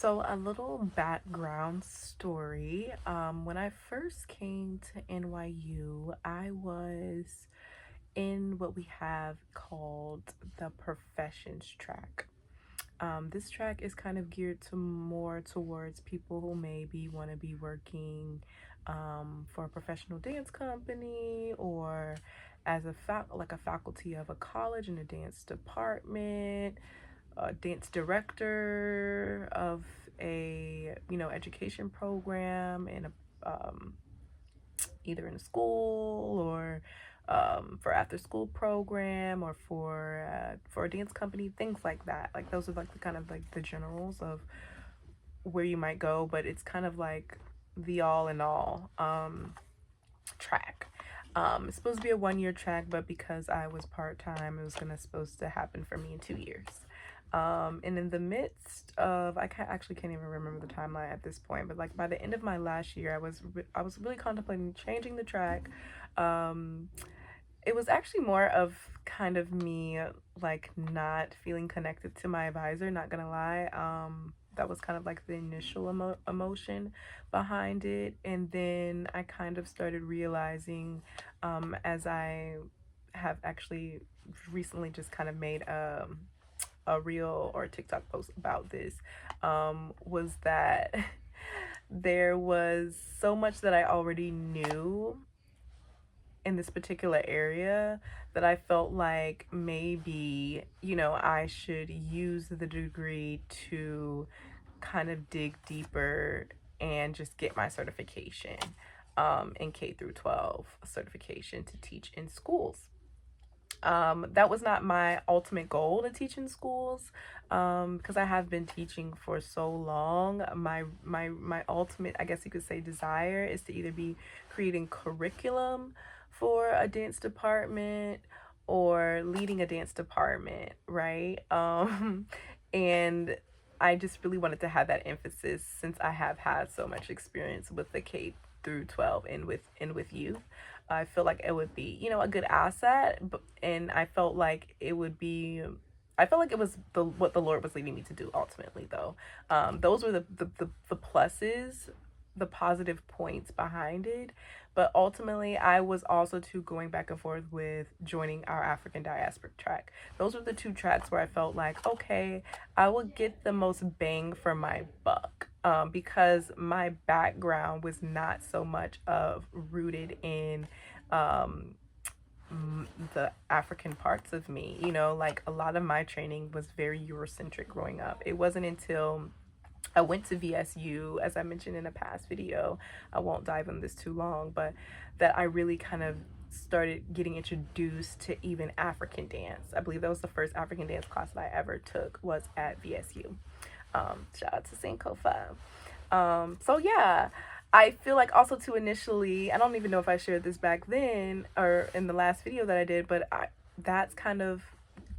So, a little background story. When I first came to NYU, I was in what we have called the professions track. This track is kind of geared to more towards people who maybe want to be working for a professional dance company or as like a faculty of a college in a dance department, a dance director of a education program in a either in a school or for after school program or for a dance company, things like that. Like those are like the kind of like the generals of where you might go, but it's kind of like the all in all track. It's supposed to be a 1 year track, but because I was part time, it was supposed to happen for me in 2 years. And in the midst of, actually can't even remember the timeline at this point, but like by the end of my last year, I was really contemplating changing the track. Um, it was actually more of kind of me like not feeling connected to my advisor, not gonna lie. That was kind of like the initial emotion behind it. And then I kind of started realizing, as I have actually recently just kind of made a reel or a TikTok post about this, was that there was so much that I already knew in this particular area that I felt like maybe, I should use the degree to kind of dig deeper and just get my certification, in K through 12 certification to teach in schools. That was not my ultimate goal to teach in schools, because I have been teaching for so long. My ultimate, I guess you could say, desire is to either be creating curriculum for a dance department or leading a dance department, right? And I just really wanted to have that emphasis since I have had so much experience with the K through 12 and with youth. I feel like it would be, a good asset, and I felt like it was what the Lord was leading me to do ultimately, though. Those were the pluses, the positive points behind it. But ultimately, I was also too going back and forth with joining our African diasporic track. Those were the two tracks where I felt like, okay, I will get the most bang for my buck. Because my background was not so much of rooted in um, the African parts of me. Like a lot of my training was very Eurocentric growing up. It wasn't until I went to VSU, as I mentioned in a past video, I won't dive on this too long, but that I really kind of started getting introduced to even African dance. I believe that was the first African dance class that I ever took was at VSU. Shout out to Cinco 5. So yeah, I feel like also too initially, I don't even know if I shared this back then or in the last video that I did, but that's kind of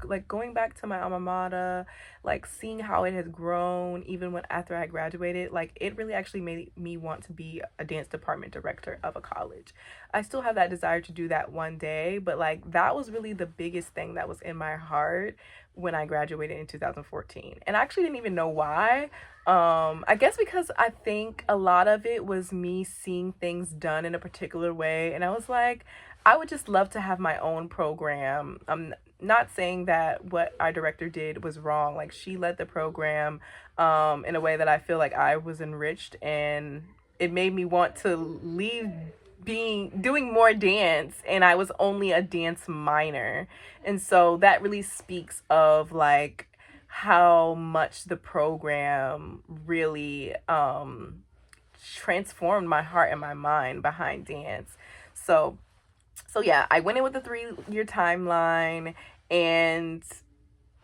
like going back to my alma mater, like seeing how it has grown even when after I graduated, like it really actually made me want to be a dance department director of a college. I still have that desire to do that one day, but like that was really the biggest thing that was in my heart when I graduated in 2014. And I actually didn't even know why. I guess because I think a lot of it was me seeing things done in a particular way, and I was like, I would just love to have my own program. I'm not saying that what our director did was wrong. Like she led the program in a way that I feel like I was enriched, and it made me want to leave being doing more dance, and I was only a dance minor. And so that really speaks of like how much the program really transformed my heart and my mind behind dance. So yeah, I went in with a 3 year timeline, and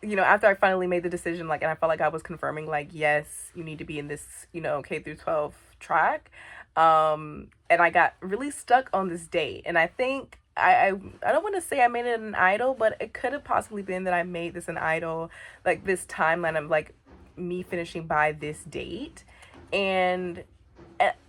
after I finally made the decision, like, and I felt like I was confirming, like, yes, you need to be in this, K through 12 track. And I got really stuck on this date, and I think I don't want to say I made it an idol, but it could have possibly been that I made this an idol, like this timeline of like me finishing by this date, and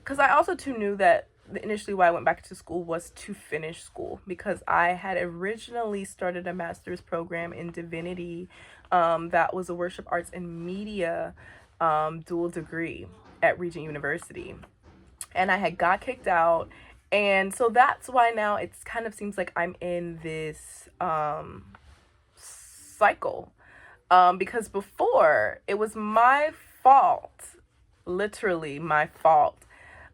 because I also too knew that initially why I went back to school was to finish school, because I had originally started a master's program in divinity, that was a worship arts and media dual degree at Regent University. And I had got kicked out. And so that's why now it kind of seems like I'm in this cycle. Because before it was my fault, literally my fault,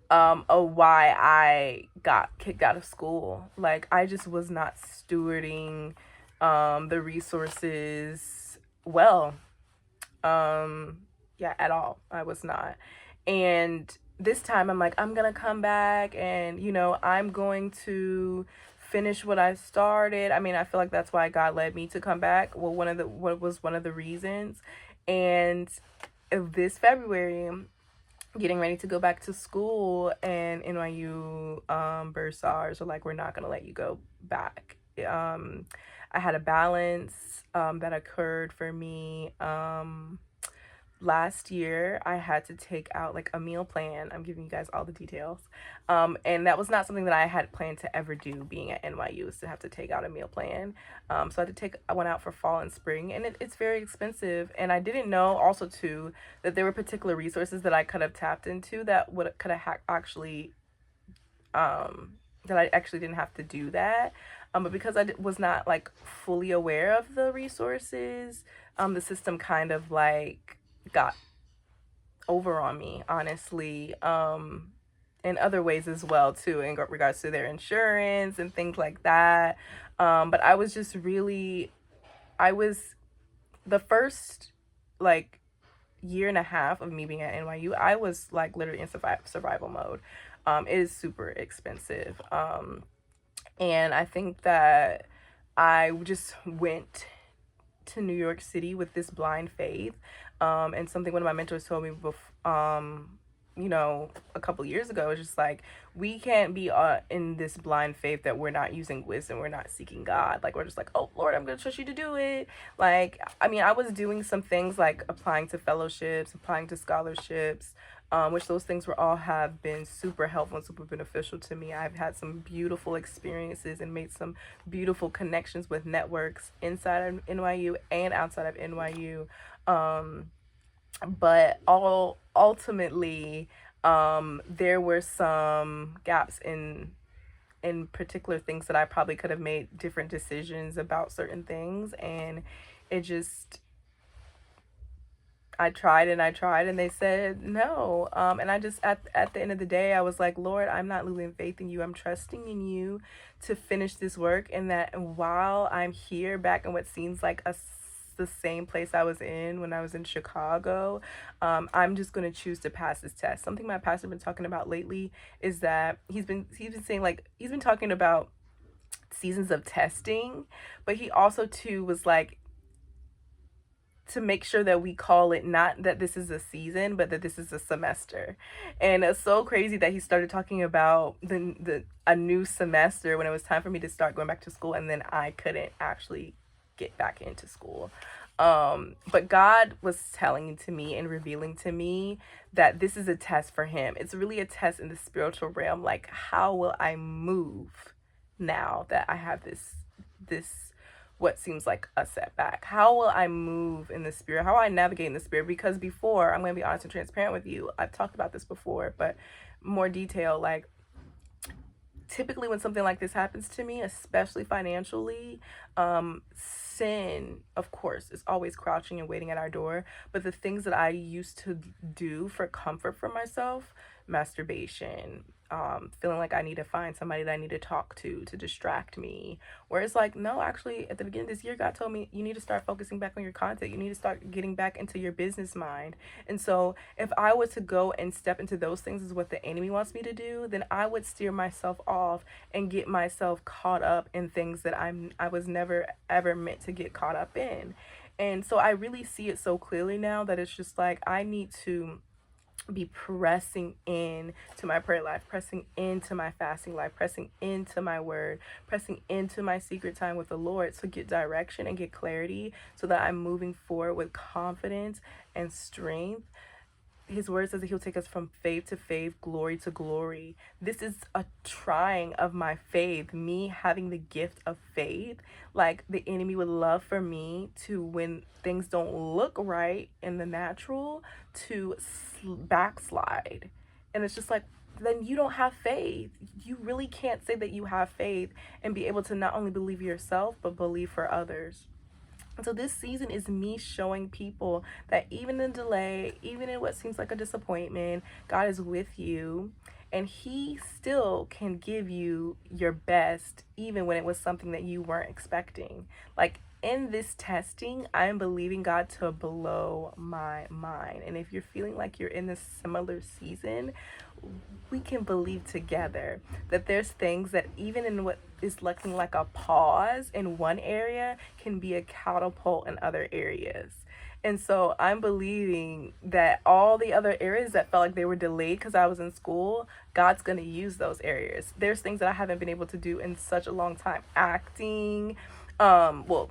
of why I got kicked out of school. Like, I just was not stewarding the resources well. Yeah, at all. I was not. And this time I'm like, I'm gonna come back and, I'm going to finish what I started. I mean, I feel like that's why God led me to come back. Well, what was one of the reasons. And this February, getting ready to go back to school, and NYU bursars are like, we're not gonna let you go back. I had a balance that occurred for me last year. I had to take out like a meal plan. I'm giving you guys all the details. And that was not something that I had planned to ever do being at NYU, is to have to take out a meal plan. So I went out for fall and spring, and it's very expensive. And I didn't know also too that there were particular resources that I could have tapped into that could have actually, that I actually didn't have to do that. But because I was not like fully aware of the resources, the system kind of like got over on me, honestly, in other ways as well too, in regards to their insurance and things like that. But I was just really, I was the first like year and a half of me being at NYU, I was like literally in survival mode. It is super expensive. And I think that I just went to New York City with this blind faith. And something one of my mentors told me before, a couple years ago, is just like, we can't be in this blind faith that we're not using wisdom, we're not seeking God. Like, we're just like, oh Lord, I'm gonna trust you to do it. Like, I mean, I was doing some things like applying to fellowships, applying to scholarships, which those things all have been super helpful and super beneficial to me. I've had some beautiful experiences and made some beautiful connections with networks inside of NYU and outside of NYU. But ultimately, there were some gaps in particular things that I probably could have made different decisions about certain things, and it just, I tried and they said no. And I just, at the end of the day, I was like, Lord, I'm not losing faith in you. I'm trusting in you to finish this work. And that while I'm here back in what seems like the same place I was in when I was in Chicago, I'm just going to choose to pass this test. Something my pastor been talking about lately is that he's been saying, like, he's been talking about seasons of testing, but he also too was like, to make sure that we call it not that this is a season, but that this is a semester. And it's so crazy that he started talking about a new semester when it was time for me to start going back to school, and then I couldn't actually get back into school. But God was telling to me and revealing to me that this is a test for him. It's really a test in the spiritual realm. Like, how will I move now that I have this what seems like a setback? How will I move in the spirit? How will I navigate in the spirit? Because before, I'm going to be honest and transparent with you, I've talked about this before, but more detail, like, typically when something like this happens to me, especially financially, sin, of course, is always crouching and waiting at our door. But the things that I used to do for comfort for myself, masturbation, feeling like I need to find somebody that I need to talk to distract me. Where it's like, no, actually, at the beginning of this year, God told me you need to start focusing back on your content. You need to start getting back into your business mind. And so if I was to go and step into those things as what the enemy wants me to do, then I would steer myself off and get myself caught up in things that I was never ever meant to get caught up in. And so I really see it so clearly now that it's just like, I need to be pressing in to my prayer life, pressing into my fasting life, pressing into my word, pressing into my secret time with the Lord to get direction and get clarity, so that I'm moving forward with confidence and strength his word says that he'll take us from faith to faith, glory to glory. This is a trying of my faith, me having the gift of faith. Like the enemy would love for me to, when things don't look right in the natural, to backslide. And it's just like, then you don't have faith. You really can't say that you have faith and be able to not only believe yourself, but believe for others. So this season is me showing people that even in delay, even in what seems like a disappointment, God is with you, and he still can give you your best even when it was something that you weren't expecting. Like in this testing, I'm believing God to blow my mind. And if you're feeling like you're in this similar season, we can believe together that there's things that even in what is looking like a pause in one area can be a catapult in other areas. And so I'm believing that all the other areas that felt like they were delayed because I was in school, God's going to use those areas. There's things that I haven't been able to do in such a long time. Acting, well,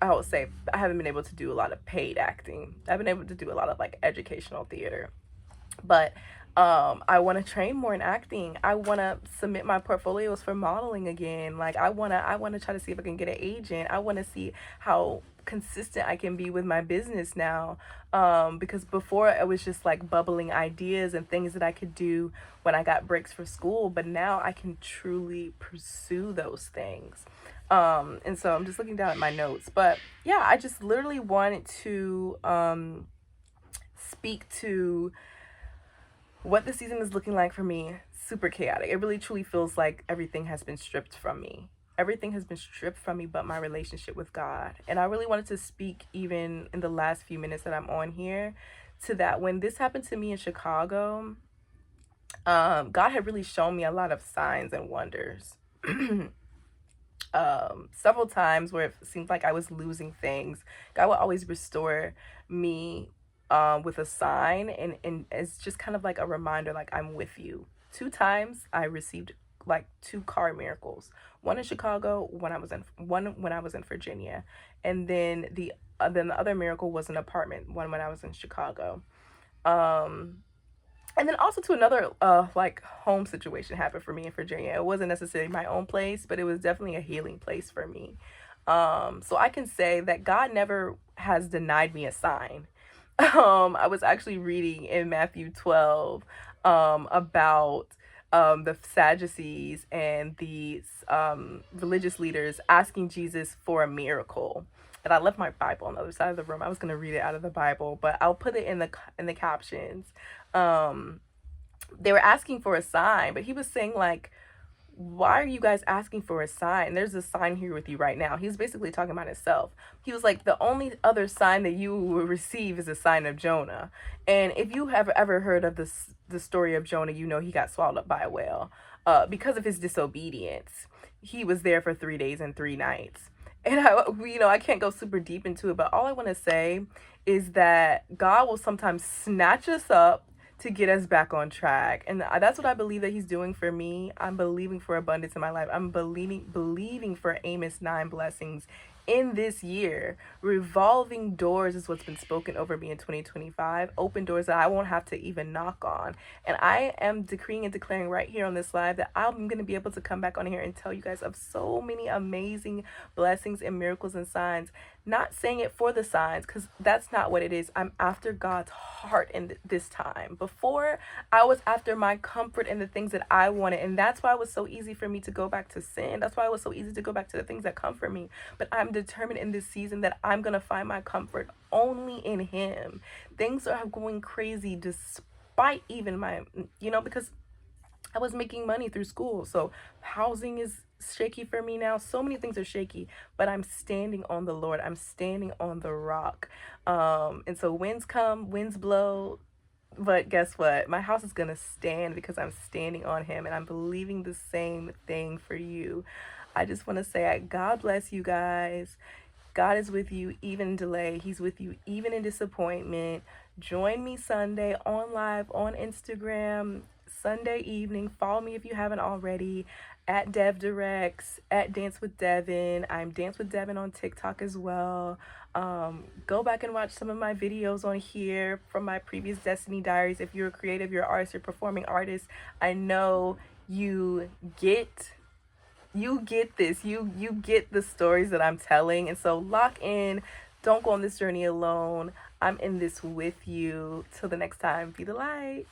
I would say I haven't been able to do a lot of paid acting. I've been able to do a lot of like educational theater. But I want to train more in acting. I want to submit my portfolios for modeling again. Like I want to try to see if I can get an agent. I want to see how consistent I can be with my business now. Because before it was just like bubbling ideas and things that I could do when I got breaks for school, but now I can truly pursue those things. And so I'm just looking down at my notes, but yeah, I just literally wanted to speak to what the season is looking like for me. Super chaotic. It really truly feels like everything has been stripped from me. Everything has been stripped from me but my relationship with God. And I really wanted to speak, even in the last few minutes that I'm on here, to that. When this happened to me in Chicago, God had really shown me a lot of signs and wonders. Several times where it seemed like I was losing things, God would always restore me with a sign, and it's just kind of like a reminder, like, I'm with you. 2 times I received like 2 car miracles. One in Chicago, when I was in Virginia, and then the other miracle was an apartment one when I was in Chicago. And then also to another like home situation happened for me in Virginia. It wasn't necessarily my own place, but it was definitely a healing place for me. So I can say that God never has denied me a sign. I was actually reading in Matthew 12 about the Sadducees and the religious leaders asking Jesus for a miracle. And I left my Bible on the other side of the room. I was going to read it out of the Bible, but I'll put it in the captions. They were asking for a sign, but he was saying, like, why are you guys asking for a sign? There's a sign here with you right now. He was basically talking about himself. He was like, the only other sign that you will receive is a sign of Jonah. And if you have ever heard of the story of Jonah, you know he got swallowed up by a whale because of his disobedience. He was there for 3 days and 3 nights. And I can't go super deep into it, but all I want to say is that God will sometimes snatch us up to get us back on track. And that's what I believe that he's doing for me. I'm believing for abundance in my life. I'm believing for Amos 9 blessings in this year. Revolving doors is what's been spoken over me in 2025. Open doors that I won't have to even knock on. And I am decreeing and declaring right here on this live that I'm going to be able to come back on here and tell you guys of so many amazing blessings and miracles and signs. Not saying it for the signs, because that's not what it is. I'm after God's heart in this time. Before, I was after my comfort and the things that I wanted. And that's why it was so easy for me to go back to sin. That's why it was so easy to go back to the things that comfort me. But I'm determined in this season that I'm going to find my comfort only in him. Things are going crazy despite even my, because I was making money through school. So housing is shaky for me now. So many things are shaky, but I'm standing on the Lord. I'm standing on the rock. And so winds come, winds blow. But guess what? My house is going to stand because I'm standing on him, and I'm believing the same thing for you. I just want to say, God bless you guys. God is with you even in delay. He's with you even in disappointment. Join me Sunday on live on Instagram, Sunday evening. Follow me if you haven't already at Dev Directs, at Dance with Devin. I'm Dance with Devin on TikTok as well. Go back and watch some of my videos on here from my previous Destiny Diaries. If you're a creative, you're an artist, you're a performing artist, I know you get this. You get the stories that I'm telling. And so lock in. Don't go on this journey alone. I'm in this with you. Till the next time, be the light.